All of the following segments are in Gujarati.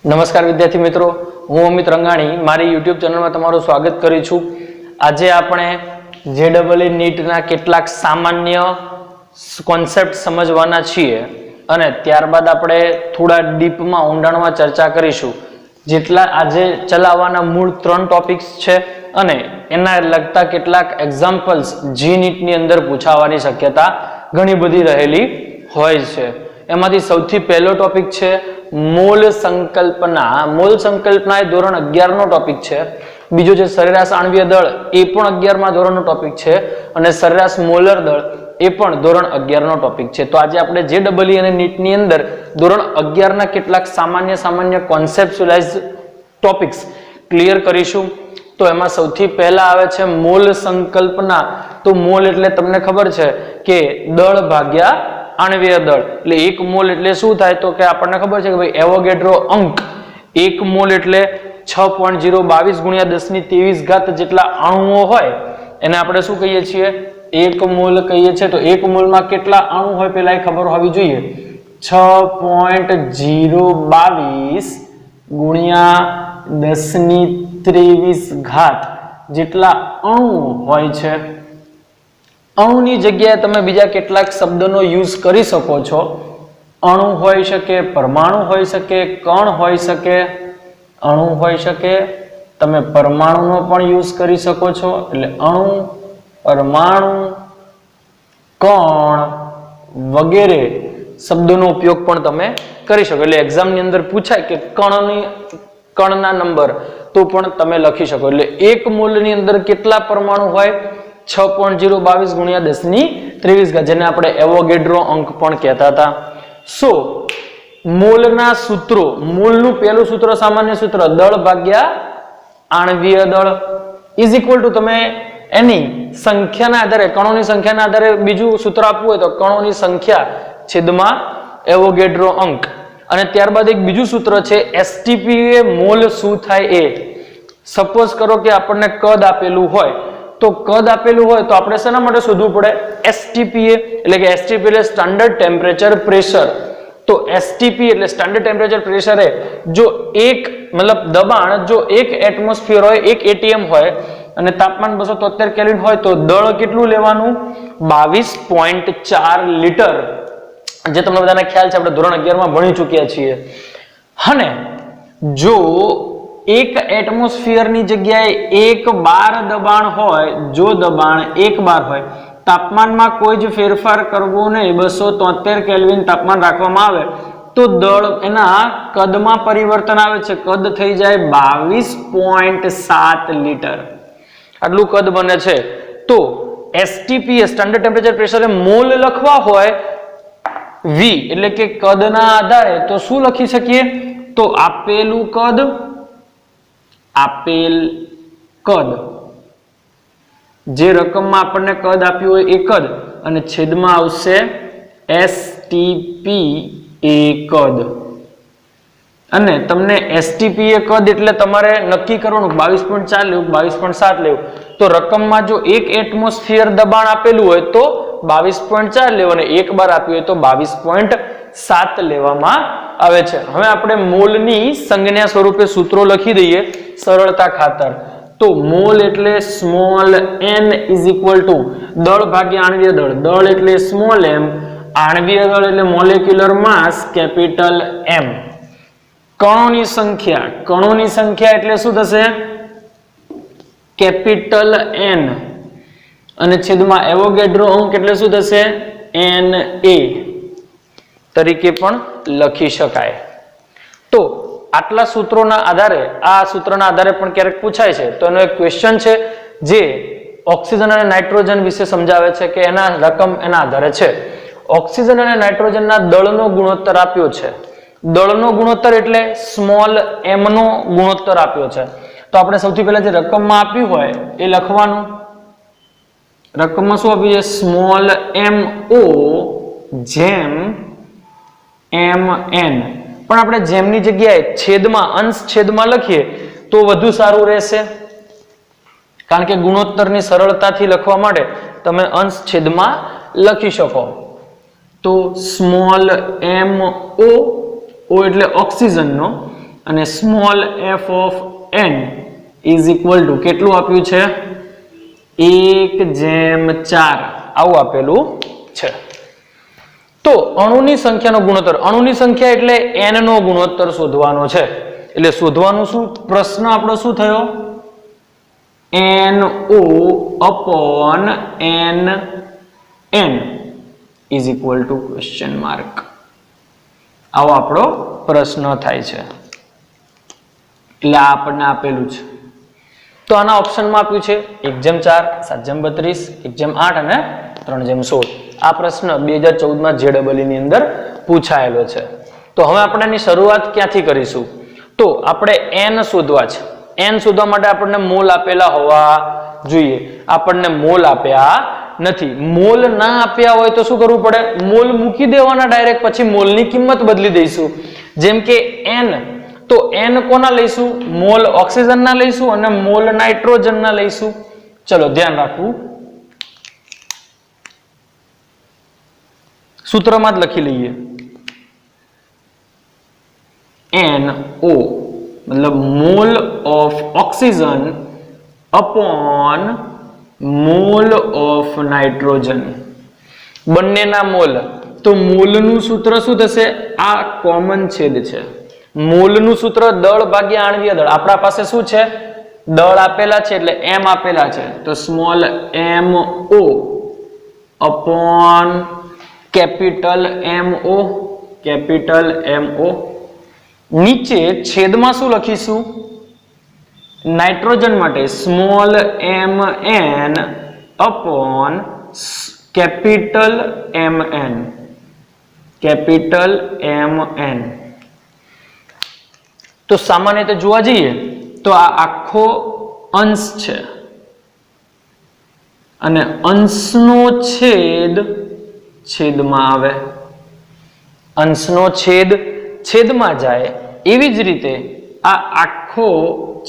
નમસ્કાર વિદ્યાર્થી મિત્રો, હું અમિત રંગાણી મારી YouTube ચેનલમાં તમારું સ્વાગત કરું છું। આજે આપણે JEE નીટના કેટલાક સામાન્ય કોન્સેપ્ટ સમજવાના છીએ અને ત્યારબાદ આપણે થોડા ડીપમાં ઊંડાણમાં ચર્ચા કરીશું। જેટલા આજે ચલાવવાના મૂળ 3 ટોપિક્સ છે અને એના લગતા કેટલાક એક્ઝામ્પલ્સ જી નીટની અંદર પૂછાવાની શક્યતા ઘણી બધી રહેલી હોય છે। એમાંથી સૌથી પહેલો ટોપિક છે મોલ સંકલ્પના। મોલ સંકલ્પના એ ધોરણ 11 નો ટોપિક છે। બીજો છે સરેરાશ આણ્વીય દળ, એ પણ 11મા ધોરણનો ટોપિક છે અને સરેરાશ મોલર દળ એ પણ ધોરણ 11 નો ટોપિક છે। તો આજે આપણે JEE અને નીટ ની અંદર ધોરણ 11 ના કેટલાક સામાન્ય કોન્સેપ્ચ્યુઅલાઇઝ ટોપિક્સ ક્લિયર કરીશું। તો એમાં સૌથી પહેલા આવે છે મોલ સંકલ્પના। તો મોલ એટલે તમને ખબર છે કે દળ ભાગ્યા આણ્વીય દળ, એટલે 1 મોલ એટલે શું થાય તો કે આપણને ખબર છે કે ભાઈ એવોગેડ્રો અંક 1 મોલ એટલે 6.022 ગુણ્યા 1023 જેટલા અણુઓ હોય એને આપણે શું કહીએ છીએ? 1 મોલ કહીએ છીએ। તો 1 મોલમાં કેટલા અણુ હોય પેલા એ ખબર હોવી જોઈએ। 6.022 ગુણ્યા 1023 જેટલા અણુ હોય છે। અણુની જગ્યાએ તમે બીજા કેટલાક શબ્દનો યુઝ કરી શકો છો। અણુ હોઈ શકે, પરમાણુ હોઈ શકે, કણ હોઈ શકે। અણુ હોઈ શકે, તમે પરમાણુનો પણ યુઝ કરી શકો છો। એટલે અણુ, પરમાણુ, કણ વગેરે શબ્દોનો ઉપયોગ પણ તમે કરી શકો। એટલે એક્ઝામની અંદર પૂછાય કે કણના નંબર તો પણ તમે લખી શકો। એટલે 1 મોલની અંદર કેટલા પરમાણુ હોય? 6.022 ગુણ્યા 1023 જેને આપણે એવોગેડ્રો અંક પણ કહેતા હતા। સો મોલના સૂત્રો, મોલનું પહેલું સૂત્ર સામાન્ય સૂત્ર દળ ભાગ્યા આણ્વીય દળ ઇઝ ઇક્વલ ટુ, તમે એની સંખ્યાના આધારે, કણોની સંખ્યાના આધારે બીજું સૂત્ર આપવું હોય તો કણોની સંખ્યા છેદમાં એવોગેડ્રો અંક, અને ત્યારબાદ એક બીજું સૂત્ર છે STPA મોલ શું થાય એ। સપોઝ કરો કે આપણને કદ આપેલું હોય, તો કદ આપેલું હોય તો આપણે શેના માટે શોધવું પડે? STPA, એટલે કે STPA એટલે સ્ટાન્ડર્ડ ટેમ્પરેચર પ્રેશર। તો STP એટલે સ્ટાન્ડર્ડ ટેમ્પરેચર પ્રેશર એ જો એક મતલબ દબાણ જો 1 એટમોસ્ફિયર હોય, 1 ATM હોય અને તાપમાન 273 કેલ્વિન હોય તો દળ કેટલું લેવાનું? 22.4 લીટર, જે તમને બધાને ખ્યાલ છે, આપણે ધોરણ 11 માં ભણી ચૂક્યા છીએ। અને જો 1 એટમોસ્ફિયર ની જગ્યાએ 1 બાર દબાણ હોય, જો દબાણ 1 બાર હોય, તાપમાનમાં કોઈ જ ફેરફાર કરવો નહીં, 273 કેલ્વિન તાપમાન રાખવામાં આવે તો દળ એના કદમાં પરિવર્તન આવે છે, કદ થઈ જાય 22.7 લીટર, આટલું કદ બને છે। તો STPA સ્ટાન્ડર્ડ ટેમ્પરેચર પ્રેશર એ મોલ લખવા હોય V એટલે કે કદના આધારે તો શું લખી શકીએ? તો આપેલું કદ, આપેલ કદ, જે રકમમાં આપણને કદ આપ્યું હોય એ કદ, અને છેદમાં આવશે STPA કદ। અને તમને STPA કદ એટલે તમારે નક્કી કરવાનું 22.4 લેવું, 22.7 લેવું। તો રકમમાં જો 1 એટમોસ્ફિયર દબાણ આપેલું હોય તો 22.4 લેવું, અને 1 બાર આપ્યું હોય તો 22.7 લેવામાં આવે છે। હવે આપણે મોલની સંજ્ઞા સ્વરૂપે સૂત્રો લખી દઈએ સરળતા ખાતર। તો મોલ એટલે small n is equal two દળ ભાગ્યા આણ્વીય દળ, દળ એટલે સ્મોલ m, આણ્વીય દળ એટલે મોલેક્યુલર માસ કેપિટલ M। કણોની સંખ્યા, કણોની સંખ્યા એટલે શું થશે? કેપિટલ N, અને છેદમાં એવોગેડ્રો અંક એટલે શું થશે? Na તરીકે પણ લખી શકાય। તો આટલા સૂત્રોના આધારે, આ સૂત્રના આધારે પણ ક્યારેક પૂછાય છે, તો એનો એક ક્વેશ્ચન છે જે ઓક્સિજન અને નાઇટ્રોજન વિશે સમજાવે છે કે એના રકમ એના આધારે છે। ઓક્સિજન અને નાઇટ્રોજનના દળનો ગુણોત્તર આપ્યો છે। દળનો ગુણોત્તર એટલે સ્મોલ m નો ગુણોત્તર આપ્યો છે। તો આપણે સૌથી પહેલા જે રકમમાં આપ્યું હોય એ લખવાનું। રકમમાં શું આપ્યું છે? સ્મોલ mo જેમ mn, પણ આપણે જેમની જગ્યાએ છેદમાં, અંશ છેદમાં લખીએ તો વધુ સારું રહેશે, કારણ કે ગુણોત્તરની સરળતાથી લખવા માટે તમે અંશ છેદમાં લખી શકો। તો સ્મોલ mo, O એટલે ઓક્સિજનનો, અને small F of N is equal to કેટલું આપ્યું છે 1/4 આવું આપેલું છે. તો અણુની સંખ્યાનો ગુણોત્તર, અણુની સંખ્યા એટલે n નો ગુણોત્તર શોધવાનો છે. એટલે શોધવાનું શું, પ્રશ્ન આપણો શું થયો, NO upon NN is equal to question mark. આવો આપણો પ્રશ્ન થાય છે. એટલે આ આપણને આપેલું છે. તો આના ઓપ્શનમાં આપ્યું છે 1/4, 7/32, 1/8 અને 3/16. આ પ્રશ્ન 2014 માં JEE ની અંદર પૂછાયેલો છે. તો હવે આપણે એની શરૂઆત ક્યાંથી કરીશું, તો આપણે n શોધવા છે. n શોધવા માટે આપણને મોલ આપેલા હોવા જોઈએ. આપણને મોલ આપ્યા નથી. મોલ ના આપ્યા હોય તો શું કરવું પડે, મોલ મૂકી દેવાના ડાયરેક્ટ, પછી મોલની કિંમત બદલી દઈશું. જેમ કે n, તો n કોના લઈશું, મોલ ઓક્સિજન ના લઈશું અને મોલ નાઇટ્રોજન ના લઈશું. ચલો ધ્યાન રાખવું, સૂત્રમાં જ લખી લઈએ. NO मतलब mole of oxygen upon mole of nitrogen, બંનેના મોલ. તો મોલનું સૂત્ર શું થશે, આ કોમન છેદ છે. મોલનું સૂત્ર દળ ભાગ્યા આણ્વીય દળ. આપણા પાસે શું છે, દળ આપેલા છે એટલે m આપેલા છે, તો small mo upon capital mo. નીચે છેદમાં શું લખીશું, નાઇટ્રોજન માટે small mn upon capital mn. તો સામાન્ય રીતે જોવા જઈએ તો આ આખો અંશ છે અને અંશનો છેદ છેદમાં આવે, અંશનો છેદ છેદમાં જાય. એવી જ રીતે આ આખો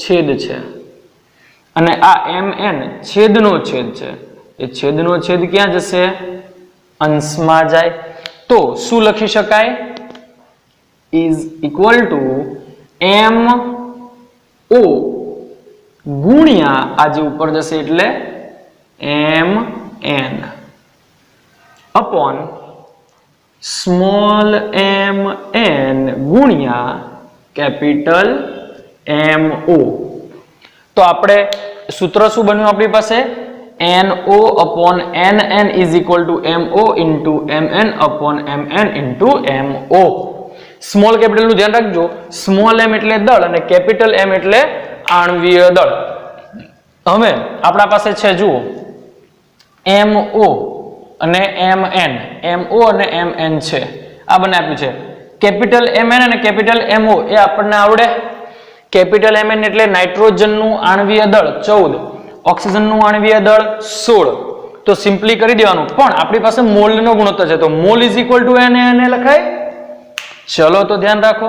છેદ છે અને આ mn છેદનો છેદ છે. એ છેદનો છેદ ક્યાં જશે, અંશમાં જાય. તો શું લખી શકાય, ઇઝ ઇક્વલ ટુ mo ગુણ્યા આ જે ઉપર જશે એટલે mn अपॉन स्मॉल mn गुणिया कैपिटल mo. तो આપણે સૂત્ર શું બન્યું આપણી પાસે, NO upon NN is equal to MO into MN upon MN into MO. Small capital નું ધ્યાન રાખજો, સ્મોલ m એટલે દળ અને કેપિટલ M એટલે આણ્વીય દળ. હવે આપણા પાસે છે જુઓ MO અને MN, MO અને MN છે, આ બંને આપ્યું છે. કેપિટલ MN અને કેપિટલ MO એ આપણને આવડે. કેપિટલ MN એટલે નાઇટ્રોજન નું આણ્વીય દળ 14, ઓક્સિજન નું આણ્વીય દળ 16. તો સિમ્પલી કરી દેવાનું, પણ આપણી પાસે મોલ નો ગુણોત્તર છે તો mall is equal two NaN લખાય. ચલો તો ધ્યાન રાખો,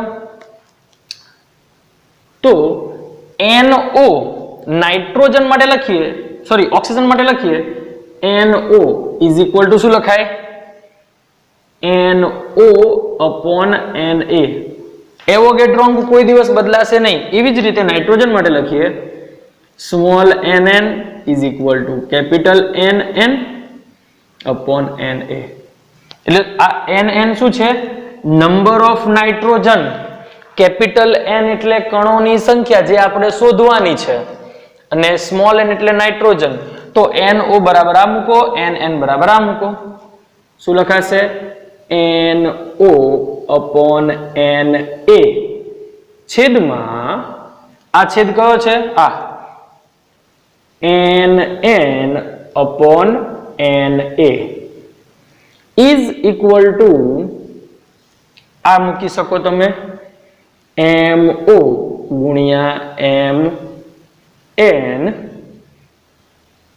તો NO નાઇટ્રોજન માટે લખીએ, સોરી ઓક્સિજન માટે લખીએ, NO is equal to શું લખાય, NO upon Na. એવોગેડ્રો અંક કોઈ દિવસ બદલાશે નહીં. એવી જ રીતે નાઇટ્રોજન માટે લખીએ small nn is equal to capital NN upon Na. એટલે આ NN શું છે, number of nitrogen. Capital N એટલે કણોની સંખ્યા જે આપણે શોધવાની છે અને સ્મોલ n એટલે નાઇટ્રોજન. તો NO બરાબર આ મૂકો, NN બરાબર આ મૂકો. શું લખાશે, NO upon Na છેદમાં આ છેદ કયો છે, આ NN upon Na is equal to આ મૂકી શકો તમે MO ગુણ્યા MN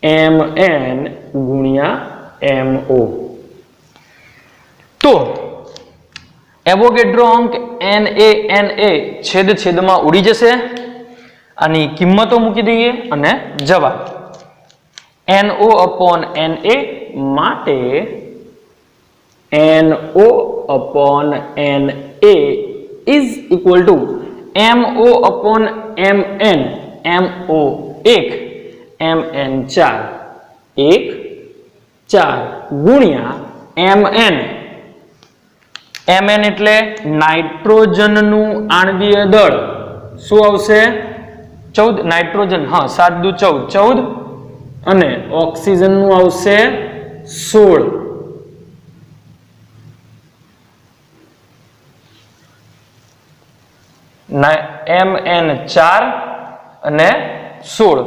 MN ગુણ્યા MO. તો એવોગેડ્રો અંક Na છેદ છેદમાં ઉડી જશે. આની કિંમતો મૂકી દઈએ અને જવાબ NO upon Na માટે NO upon Na is equal to MO upon MN, MO 1 MN 4 1 4 गुणिया MN, MN એટલે નાઇટ્રોજનનું આણ્વીય દળ શું આવશે 14 નાઇટ્રોજન હા 7 દુ 14 અને ઓક્સિજનનું આવશે 16 MN 4 અને 16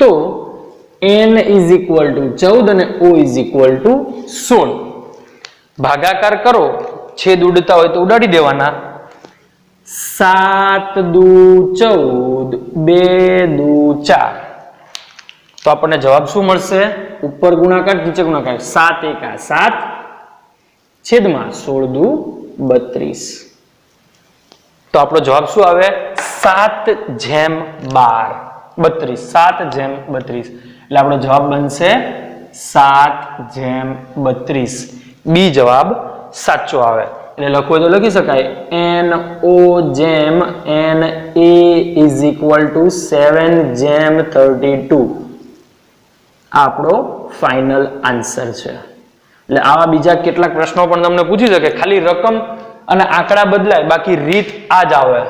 તો N is equal to 14 અને O is equal to 16 ભાગાકાર કરો છેદ ઉડતા હોય તો ઉડાડી દેવાના 7 દુ 14 2 દુ 4 તો આપણને જવાબ શું મળશે ઉપર ગુણાકાર નીચે ગુણાકાર 7 એકા 7 છેદમાં 16 દુ 32 તો આપણો જવાબ શું આવે 7/12 7/32 એટલે આપણો જવાબ બનશે 7/32 બી જવાબ સાચો આવે એટલે લખવું તો લખી શકાય NO જેમ NA is equal to 7/32 આપણો ફાઇનલ આન્સર છે એટલે આવા બીજા કેટલાક પ્રશ્નો પણ તમને પૂછી શકે ખાલી રકમ અને આંકડા બદલાય બાકી રીત આ જ આવે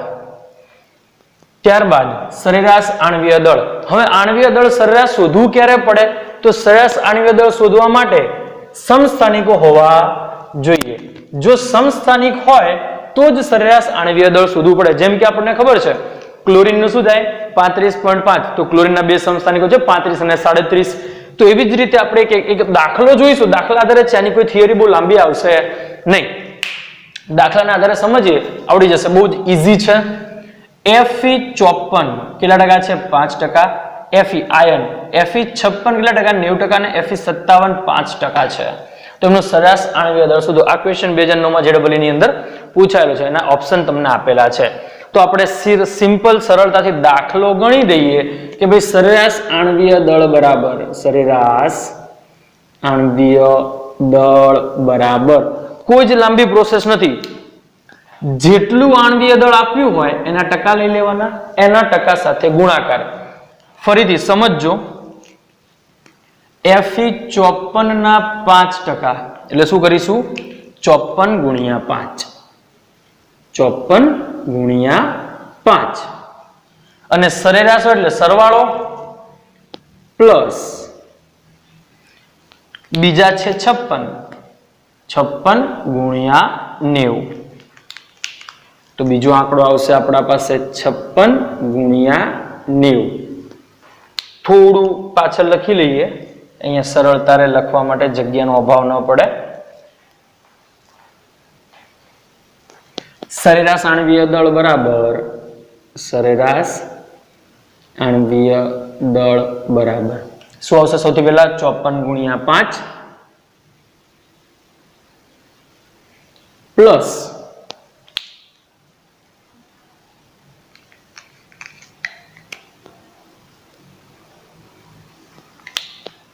ત્યારબાદ સરેરાશ આણ્વીય દળ હવે આણ્વીય દળ સરેરાશ શોધવું ક્યારે પડે તો સરેરાશ આણ્વીય દળ શોધવા માટે સમસ્થાનિકો હોવા જોઈએ જો સમસ્થાનિક હોય તો જ સરેરાશ આણ્વીય દળ શોધવું પડે જેમ કે આપણને ખબર છે ક્લોરીન નું શું થાય 35.5 તો ક્લોરીનના બે સમસ્થાનિકો છે 35 અને 37 તો એવી જ રીતે આપણે એક દાખલો જોઈશું દાખલા આધારે છે આની કોઈ થિયરી બહુ લાંબી આવશે નહીં દાખલાના આધારે સમજીએ આવડી જશે બહુ જ ઈઝી છે Fe 54 કેટલા ટકા છે 5% Fe આયર્ન Fe 56 કેટલા ટકા 90% અને Fe 57 5% છે તો એમનો સરેરાશ આણ્વીય દળ શોધો આ ક્વેશ્ચન 2009 માં JEE ની અંદર પૂછાયેલો છે એના ઓપ્શન તમને આપેલા છે તો આપણે સિમ્પલ સરળતાથી દાખલો ગણી દઈએ કે ભાઈ સરેરાશ આણ્વીય દળ બરાબર સરેરાશ આણ્વીય દળ બરાબર કોઈ જ લાંબી પ્રોસેસ નથી જેટલું આણ્વીય દળ આપ્યું હોય એના ટકા લઈ લેવાના એના ટકા સાથે ગુણાકાર ફરીથી સમજજો Fe 54 ના 5% એટલે શું કરીશું 54 ગુણ્યા 5 54 ગુણ્યા 5 અને સરેરાશ એટલે સરવાળો પ્લસ બીજા છે 56 ગુણ્યા 90 તો બીજો આંકડો આવશે આપણા પાસે 56 ગુણ્યા 90 થોડું પાછળ લખી લઈએ અહીંયા સરળતારે લખવા માટે જગ્યાનો અભાવ ન પડે સરેરાશ આણ્વીય દળ બરાબર સરેરાશ આણ્વીય દળ બરાબર શું આવશે સૌથી પહેલા 54 ગુણ્યા 5 પ્લસ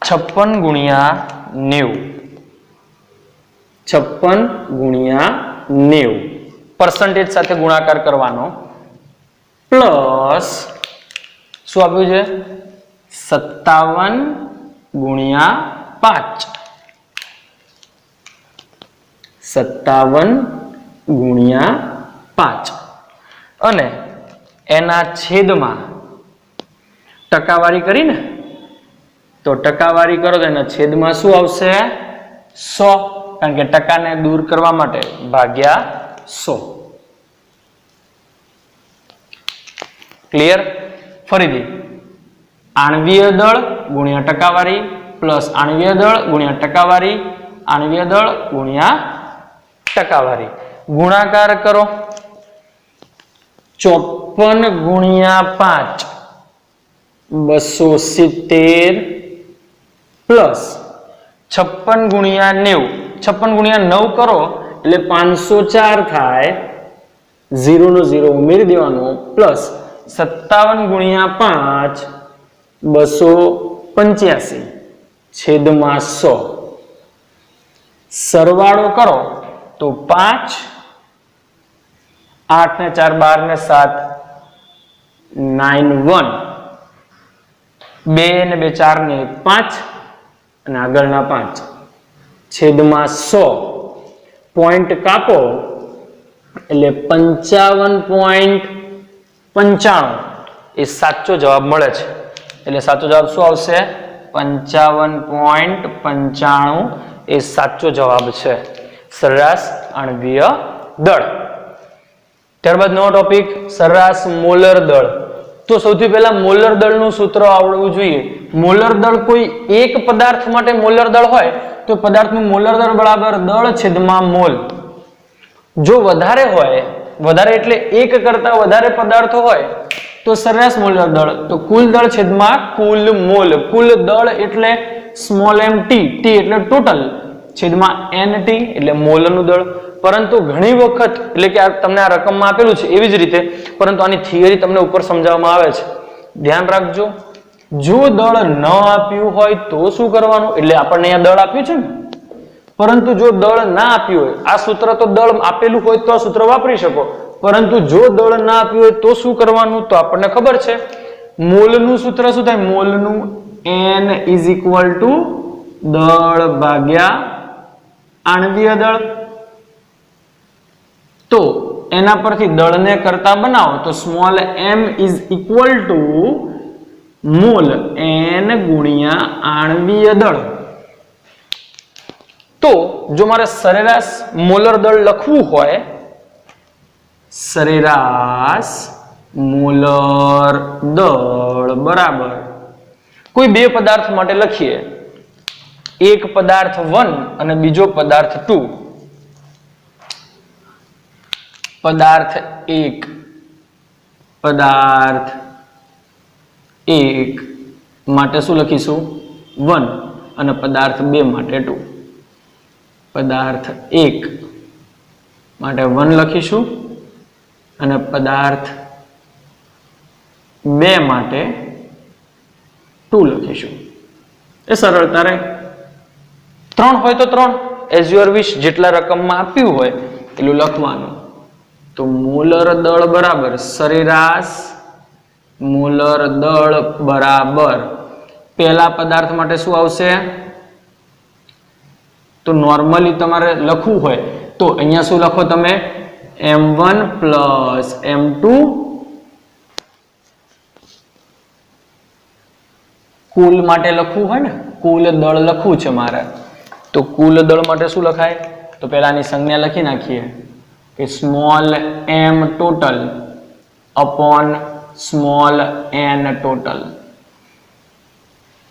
56 ગુણ્યા 90 56 ગુણ્યા 90 પરસેન્ટેજ સાથે ગુણાકાર કરવાનો પ્લસ શું આપ્યું છે 57 ગુણ્યા 5 57 ગુણ્યા 5 અને એના છેદમાં ટકાવારી કરીને તો ટકાવારી કરો તો એના છેદમાં શું આવશે 100 કારણ કે ટકાને દૂર કરવા માટે ભાગ્યા 100 ક્લિયર ફરીથી આણ્વીય દળ ગુણ્યા ટકાવારી પ્લસ આણ્વીય દળ ગુણ્યા ટકાવારી આણ્વીય દળ ગુણ્યા ટકાવારી ગુણાકાર કરો 54 ગુણ્યા 5 270 પ્લસ 56 ગુણ્યા 90 56 ગુણ્યા 9 કરો એટલે 504 થાય 0 નો 0 ઉમેરી દેવાનો પ્લસ 57 ગુણ્યા 5 285 છેદમાં 100 સરવાળો કરો તો 5 8 ને 4 12 ને 7 9 1 2 ને 2 4 ને 5 અને આગળના 5 છેદમાં 100 પોઈન્ટ કાપો એટલે 55.95 એ સાચો જવાબ મળે છે. એટલે સાચો જવાબ શું આવશે? 55.95 એ સાચો જવાબ છે, સરેરાશ આણ્વીય દળ. ત્યારબાદ નવો ટોપિક સરેરાશ મોલર દળ. તો સૌથી પહેલા મોલર દળનું સૂત્ર આવડવું જોઈએ. મોલર દળ કોઈ એક પદાર્થ માટે મોલર દળ હોય તો પદાર્થનું મોલર દળ બરાબર દળ છેદમાં મોલ. જો વધારે હોય, વધારે એટલે એક કરતા વધારે પદાર્થો હોય તો સરેરાશ મોલર દળ, તો કુલ દળ છેદમાં કુલ મોલ. કુલ દળ એટલે સ્મોલ m t, t એટલે ટોટલ, છેદમાં n t એટલે મોલનું દળ. પરંતુ ઘણી વખત એટલે કે તમને આ રકમમાં આપેલું છે એવી જ રીતે, પરંતુ આની થિયરી તમને ઉપર સમજાવવામાં આવે છે. ધ્યાન રાખજો, જો દળ ન આપ્યું હોય તો શું કરવાનું? એટલે આપણને અહીંયા દળ આપ્યું છે ને, પરંતુ જો દળ ના આપ્યું હોય, આ સૂત્ર તો દળ આપેલું હોય તો આ સૂત્ર વાપરી શકો, પરંતુ જો દળ ના આપ્યું હોય તો શું કરવાનું? તો આપણને ખબર છે મોલનું સૂત્ર શું થાય? મોલનું n = દળ ભાગ્યા આણ્વીય દળ. તો એના પરથી દળને કરતા બનાવો તો સ્મોલ m = મોલ n ગુણ્યા આણ્વીય દળ. તો જો મારે સરેરાશ મોલર દળ લખવું હોય, સરેરાશ મોલર દળ બરાબર કોઈ બે પદાર્થ માટે લખીએ, એક પદાર્થ 1 અને બીજો પદાર્થ 2. પદાર્થ 1 માટે શું લખીશું? 1 અને પદાર્થ 2 માટે 2. પદાર્થ 1 માટે 1 લખીશું અને પદાર્થ 2 માટે 2 લખીશું. એ સરળતા રહે. 3 હોય તો 3 એઝ યોર વિશ, જેટલા રકમમાં આપ્યું હોય એટલું લખવાનું. તો મોલર દળ બરાબર સરેરાશ મોલર દળ બરાબર પહેલા પદાર્થ માટે શું આવશે? તો નોર્મલી તમારે લખવું હોય તો અહીંયા શું લખો તમે? m1 + m2 કુલ માટે લખવું હોય ને, કુલ દળ લખવું છે મારે, તો કુલ દળ માટે શું લખાય? તો પહેલાની સંજ્ઞા લખી નાખીએ કે small m total upon small n total.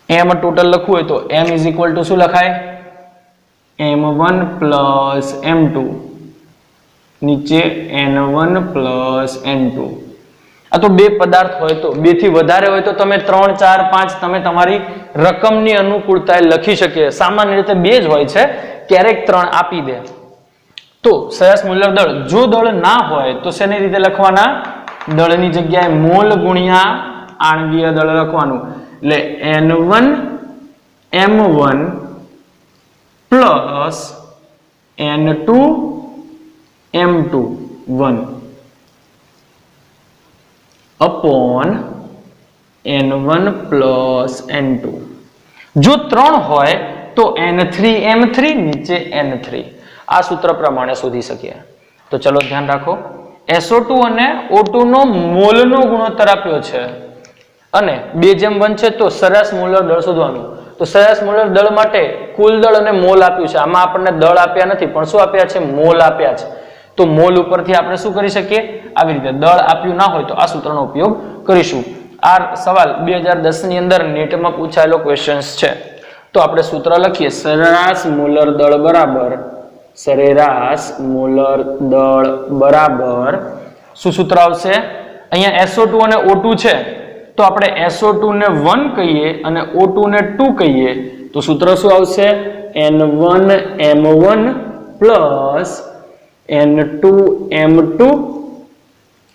m total લખવું હોય તો m = શું લખાય? m1 + m2 નીચે n1 + n2. આ તો બે પદાર્થ હોય તો, બે થી વધારે હોય તો તમે 3 4 5 તમે તમારી રકમની અનુકૂળતાએ લખી શકીએ. સામાન્ય રીતે 2 જ હોય છે, ક્યારેક 3 આપી દે. તો સરેરાશ મોલર દળ જો દળ ના હોય તો શેની રીતે લખવાના? દળની જગ્યાએ મોલ ગુણ્યા આણ્વીય દળ લખવાનું. એટલે n1 m1 plus n2 m2 1 upon n1 plus n2. જો 3 હોય તો n3 m3 નીચે n3. આ સૂત્ર પ્રમાણે શોધી શકીએ. તો ચલો ધ્યાન રાખો, SO2 અને O2 નો મોલનો ગુણોત્તર આપ્યો છે અને 2:1 છે, તો સરેરાશ મોલર દળ શોધવાનું. તો સરેરાશ મોલર દળ માટે કુલ દળ અને મોલ આપ્યું છે. આમાં આપણને દળ આપ્યા નથી પણ શું આપ્યા છે? મોલ આપ્યા છે. તો મોલ ઉપરથી આપણે શું કરી શકીએ? આવી રીતે. દળ આપ્યું ના હોય તો આ સૂત્રનો ઉપયોગ કરીશું. આ સવાલ 2010 ની અંદર નેટમાં પૂછાયેલો ક્વેશ્ચન્સ છે. તો આપણે સૂત્ર લખીએ, સરેરાશ મોલર દળ બરાબર સરેરાશ મોલર દળ બરાબર શું સૂત્ર આવશે? અહીંયા SO2 અને O2 છે તો આપણે SO2 ને 1 કહીએ અને O2 ને 2 કહીએ તો સૂત્ર શું આવશે? n1 m1 plus n2 m2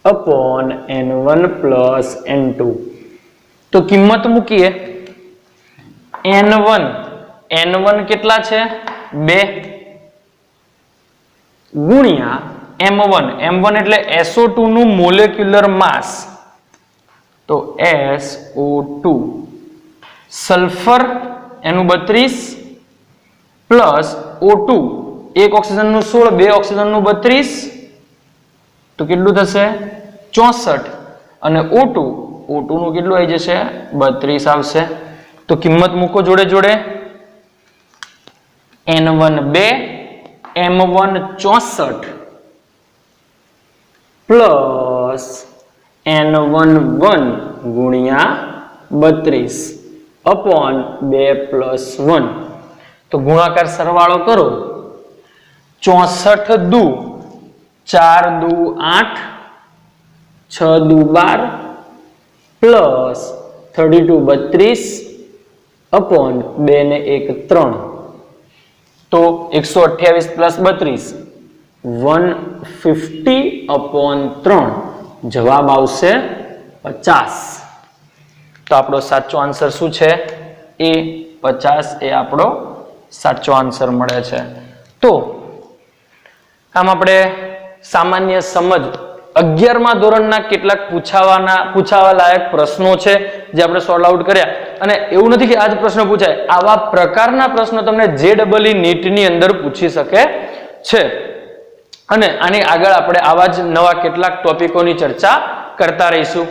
upon n1 plus n2. તો કિંમત મૂકીએ. n1 કેટલા છે? 2 ગુણ્યા M1 એટલે SO2 નું મોલેક્યુલર માસ, તો SO2 સલ્ફર એનું 32 પ્લસ O2 એક ઓક્સિજન નું 16 બે ઓક્સિજન નું 32 તો કેટલું થશે 64 અને O2 નું કેટલું આવી જશે 32 આવશે. તો કિંમત મૂકો જોડે જોડે N1 2 M1 64 પ્લસ N1 1 ગુણ્યા 32 અપોન 2 પ્લસ 1 તો ગુણાકાર સરવાળો કરો 64 દુ 4 દુ 8 6 દુ 12 પ્લસ 32 32 અપોન 2 ને 1 3 તો 128 પ્લસ 32 150 અપોન 3 જવાબ આવશે 50. તો આપણો સાચો આન્સર શું છે એ 50 એ આપણો સાચો આન્સર મળે છે. તો આમ આપણે સામાન્ય સમજ 11મા ધોરણના કેટલાક પૂછાવા લાયક પ્રશ્નો છે જે આપણે સોલ્વ આઉટ કર્યા. અને એવું નથી કે આ જ પ્રશ્ન પૂછાય, આવા પ્રકારના પ્રશ્નો તમને JEE નીટની અંદર પૂછી શકે છે. અને આની આગળ આપણે આવા જ નવા કેટલાક ટોપિકોની ચર્ચા કરતા રહીશું.